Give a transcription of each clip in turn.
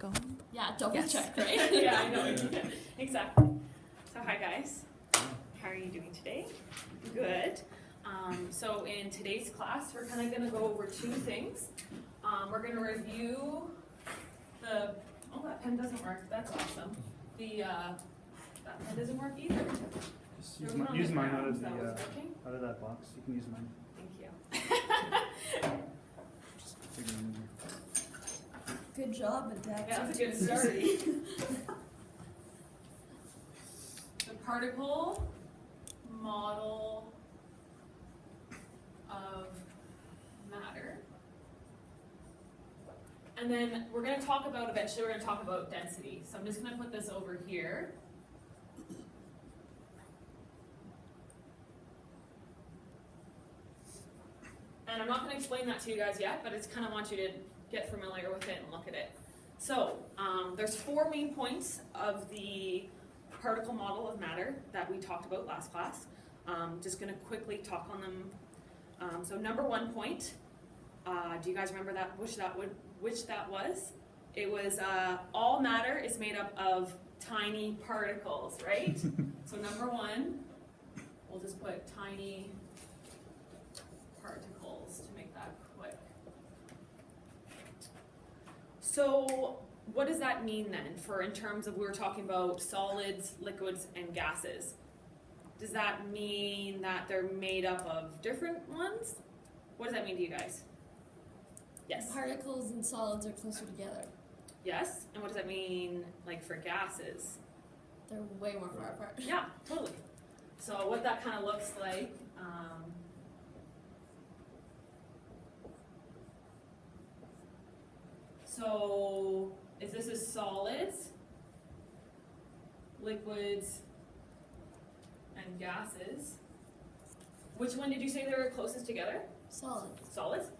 going? Yeah, double check, right? Yeah, I know. Exactly. So hi guys. How are you doing today? Good. So in today's class, we're kind of going to go over two things. We're going to review the, oh, that pen doesn't work. That's awesome. That pen doesn't work either. Just use mine out of that box. You can use mine. Thank you. Just figure it out. Good job, Adapt. Yeah, that's a good start. The particle model of matter. And then we're going to talk about, eventually we're going to talk about density. So I'm just going to put this over here. And I'm not going to explain that to you guys yet, but I just kind of want you to get familiar with it and look at it. So there's four main points of the particle model of matter that we talked about last class. Just going to quickly talk on them. So number 1 point, do you guys remember that? Which that was? It was all matter is made up of tiny particles, right? So number 1, we'll just put tiny particles to make that quick. So what does that mean then for in terms of, we were talking about solids, liquids, and gases. Does that mean that they're made up of different ones? What does that mean to you guys? Yes. Particles and solids are closer together. Yes. And what does that mean like for gases? They're way more far apart. Yeah, totally. So what that kind of looks like, so if this is solids, liquids, and gases, which one did you say they were closest together? Solids. Solids.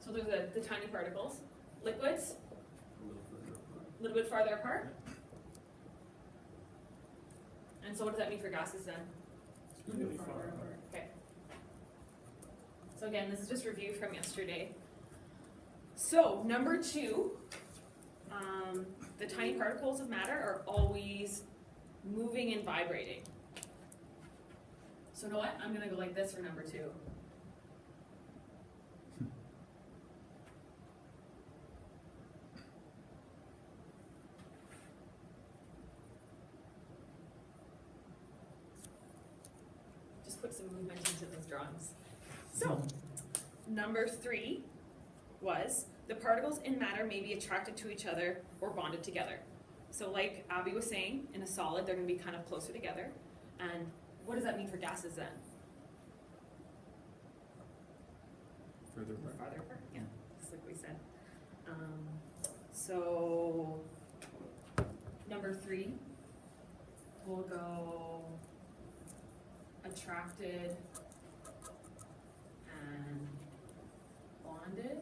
So there's the tiny particles. Liquids, a little bit farther apart. And so what does that mean for gases then? Really far apart. Okay. So again, this is just review from yesterday. So number 2, the tiny particles of matter are always moving and vibrating. So you know what? I'm going to go like this for number 2. Just put some movement into those drawings. So number 3 was the particles in matter may be attracted to each other or bonded together. So like Abby was saying, in a solid, they're going to be kind of closer together. And what does that mean for gases then? Further apart. Farther apart, yeah, just like we said. So number 3, we'll go attracted and bonded.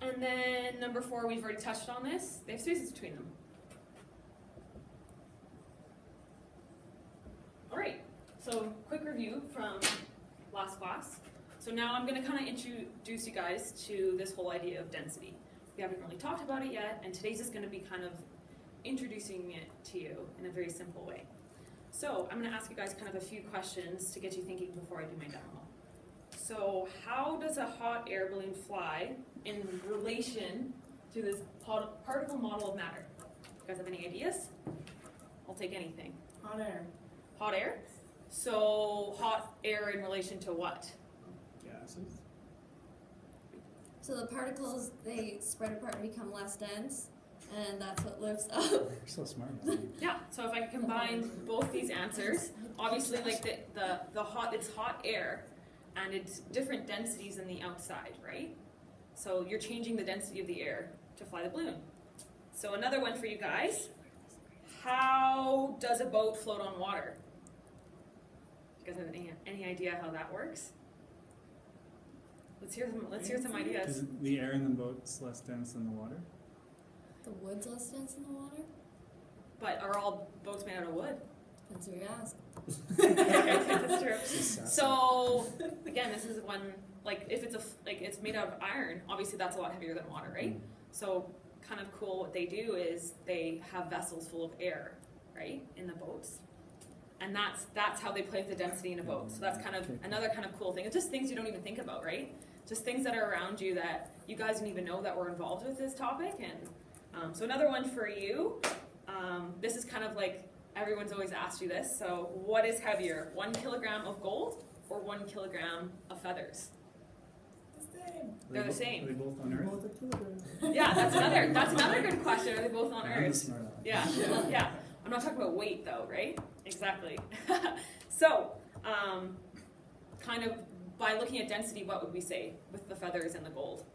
And then number 4, we've already touched on this. They have spaces between them. All right, so quick review from last class. So now I'm going to kind of introduce you guys to this whole idea of density. We haven't really talked about it yet, and today's just going to be kind of introducing it to you in a very simple way. So I'm going to ask you guys kind of a few questions to get you thinking before I do my demo. So how does a hot air balloon fly in relation to this particle model of matter? You guys have any ideas? I'll take anything. Hot air. Hot air? So hot air in relation to what? Gases. So the particles, they spread apart and become less dense, and that's what lifts up. You're so smart. Yeah, so if I could combine both these answers, obviously like the hot, it's hot air, and it's different densities than the outside, right? So you're changing the density of the air to fly the balloon. So another one for you guys. How does a boat float on water? You guys have any idea how that works? Let's hear some ideas. Is the air in the boat's less dense than the water? The wood's less dense in the water? But are all boats made out of wood? Depends who you ask. That's true. Just So again, this is one, like if it's it's made out of iron, obviously that's a lot heavier than water, right? So kind of cool what they do is they have vessels full of air, right, in the boats. And that's how they play with the density in a boat. So that's kind of another kind of cool thing. It's just things you don't even think about, right? Just things that are around you that you guys didn't even know that were involved with this topic. And so another one for you, this is kind of like, everyone's always asked you this. So what is heavier, 1 kilogram of gold or 1 kilogram of feathers? They're the same. Are they both on Earth? Yeah, that's another good question. Are they both on I'm the Earth? smart aleck. Yeah. I'm not talking about weight though, right? Exactly. So, kind of by looking at density, what would we say with the feathers and the gold?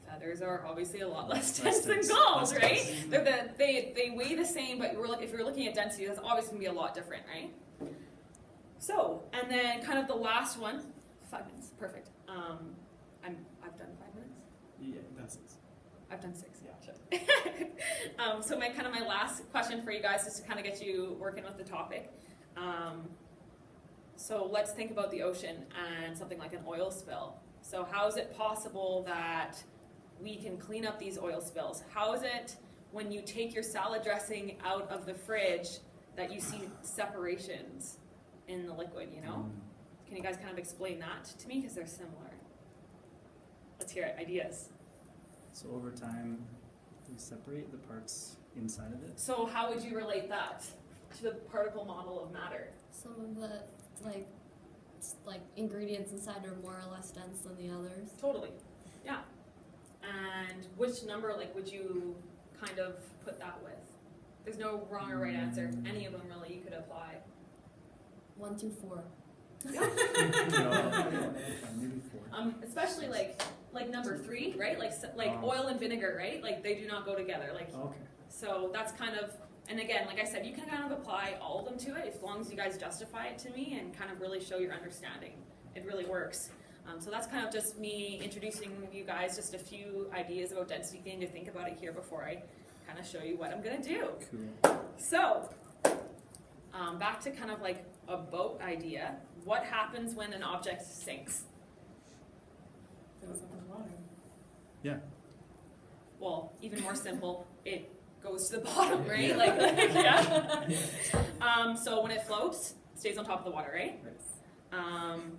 Feathers are obviously a lot less dense than gold, right? They weigh the same, but if you're looking at density, that's obviously going to be a lot different, right? So, and then kind of the last one, 5 minutes, perfect. I've done 5 minutes? Yeah, that's it. I've done 6. So my last question for you guys is to kind of get you working with the topic. So let's think about the ocean and something like an oil spill. So how is it possible that we can clean up these oil spills? How is it when you take your salad dressing out of the fridge that you see separations in the liquid, you know? Can you guys kind of explain that to me? Because they're similar. Let's hear it. Ideas. So over time, we separate the parts inside of it. So how would you relate that to the particle model of matter? Some of the like ingredients inside are more or less dense than the others. Totally. Yeah. And which number would you kind of put that with? There's no wrong or right answer. Any of them really you could apply. 1 through 4. Yeah. Maybe 4. Especially like number 3, right? Like oil and vinegar, right? Like they do not go together. Okay. So that's kind of, and again, like I said, you can kind of apply all of them to it as long as you guys justify it to me and kind of really show your understanding. It really works. So that's kind of just me introducing you guys just a few ideas about density thing to think about it here before I kind of show you what I'm going to do. Cool. So, back to kind of like a boat idea. What happens when an object sinks? Goes up in water. Yeah. Well, even more simple, it goes to the bottom, right? Yeah. So when it floats, it stays on top of the water, right?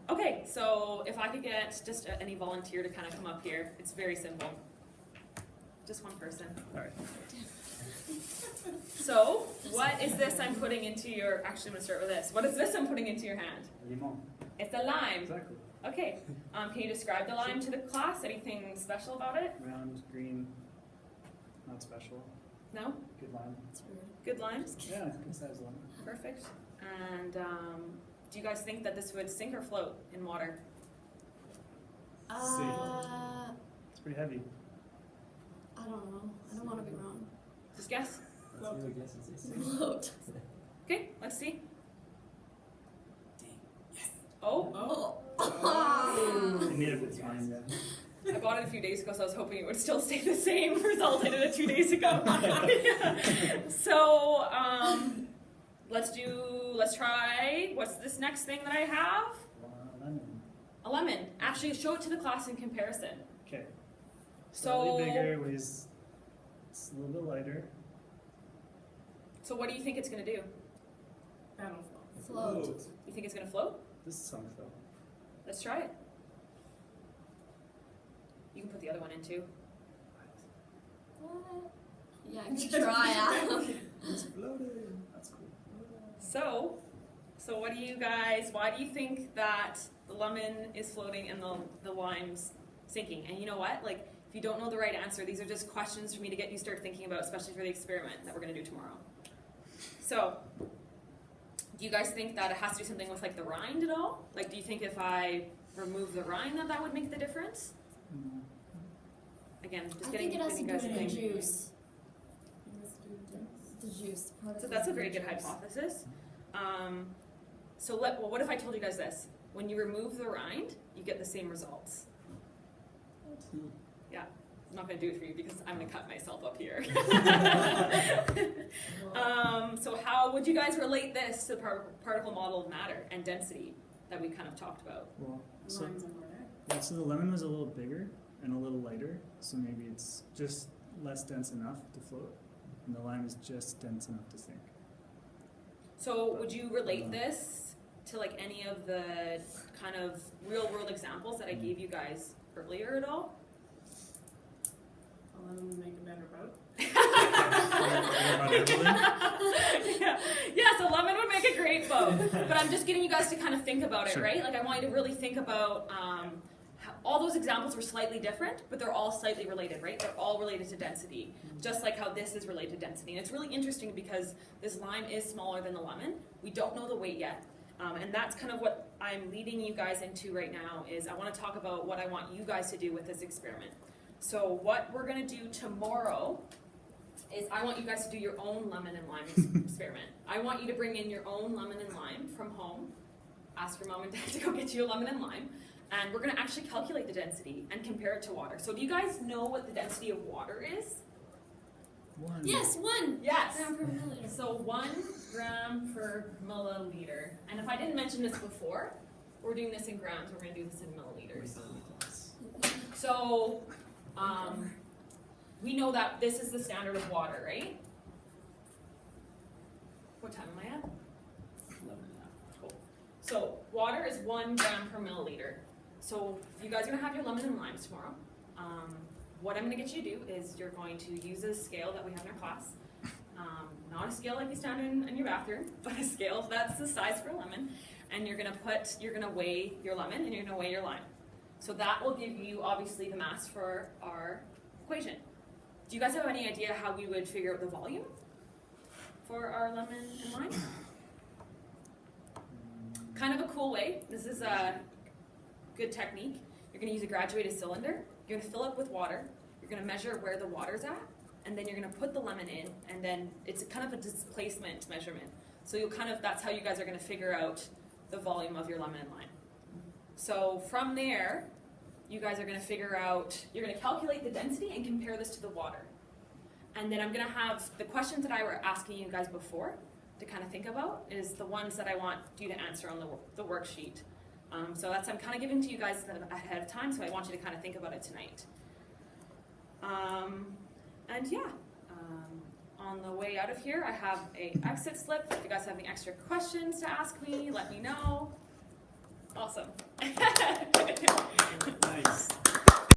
Okay, so if I could get just any volunteer to kind of come up here, it's very simple. Just one person. All right. So, what is this I'm putting into your, actually I'm going to start with this. What is this I'm putting into your hand? Limon. It's a lime. Exactly. Okay, can you describe the lime to the class? Anything special about it? Round, green, not special. No? Good lime. It's weird. Good limes? Yeah, good size lime. Perfect. And do you guys think that this would sink or float in water? It's pretty heavy. I don't know. I don't want to be wrong. Just guess. Float. Okay, let's see. Oh, Oh. You need a bit of time, yeah. I bought it a few days ago, so I was hoping it would still stay the same result I did it 2 days ago. So, let's try, what's this next thing that I have? Lemon. A lemon. Actually, show it to the class in comparison. Okay. So, Slightly bigger, weighs it's a little bit lighter. so what do you think it's going to do? Float. You think it's going to float? This is sunk though. Let's try it. You can put the other one in too. What? Yeah, I can try out. It's floating. That's cool. So what do you guys, why do you think that the lemon is floating and the lime's sinking? And you know what? Like, if you don't know the right answer, these are just questions for me to get you start thinking about, especially for the experiment that we're going to do tomorrow. So, do you guys think that it has to do something with like the rind at all? Like, do you think if I remove the rind that would make the difference? Again, just I getting think it has to do guys with the thinking. juice. The juice. So that's a very good hypothesis. So what if I told you guys this? When you remove the rind, you get the same results. Yeah. I'm not going to do it for you because I'm going to cut myself up here. So how would you guys relate this to the particle model of matter and density that we kind of talked about? Well, so, Lines and water. yeah, so the lemon was a little bigger and a little lighter, so maybe it's just less dense enough to float, and the lime is just dense enough to sink. So would you relate this to like any of the kind of real world examples that I gave you guys earlier at all? I'll let them make a better boat. Yeah, so lemon would make a great boat. But I'm just getting you guys to kind of think about it, Sure. right? Like I want you to really think about how all those examples were slightly different, but they're all slightly related, right? They're all related to density, just like how this is related to density. And it's really interesting because this lime is smaller than the lemon. We don't know the weight yet. And that's kind of what I'm leading you guys into right now is I want to talk about what I want you guys to do with this experiment. So what we're going to do tomorrow is I want you guys to do your own lemon and lime experiment. I want you to bring in your own lemon and lime from home. Ask your mom and dad to go get you a lemon and lime. And we're going to actually calculate the density and compare it to water. So do you guys know what the density of water is? One. Yes, 1 Yes. gram per milliliter. So 1 gram per milliliter. And if I didn't mention this before, we're doing this in grams. We're going to do this in milliliters. So we know that this is the standard of water, right? What time am I at? 11:30. Cool. So water is 1 gram per milliliter. So you guys are going to have your lemon and limes tomorrow. What I'm going to get you to do is you're going to use a scale that we have in our class. Not a scale like you stand in your bathroom, but a scale that's the size for a lemon. And you're going to weigh your lemon and you're going to weigh your lime. So that will give you obviously the mass for our equation. Do you guys have any idea how we would figure out the volume for our lemon and lime? Kind of a cool way. This is a good technique. You're going to use a graduated cylinder. You're going to fill it with water. You're going to measure where the water's at, and then you're going to put the lemon in, and then it's kind of a displacement measurement. So that's how you guys are going to figure out the volume of your lemon and lime. So from there, you guys are going to figure out, you're going to calculate the density and compare this to the water. And then I'm going to have the questions that I were asking you guys before to kind of think about is the ones that I want you to answer on the worksheet. So I'm kind of giving to you guys ahead of time, so I want you to kind of think about it tonight. On the way out of here, I have an exit slip. If you guys have any extra questions to ask me, let me know. Awesome. Nice.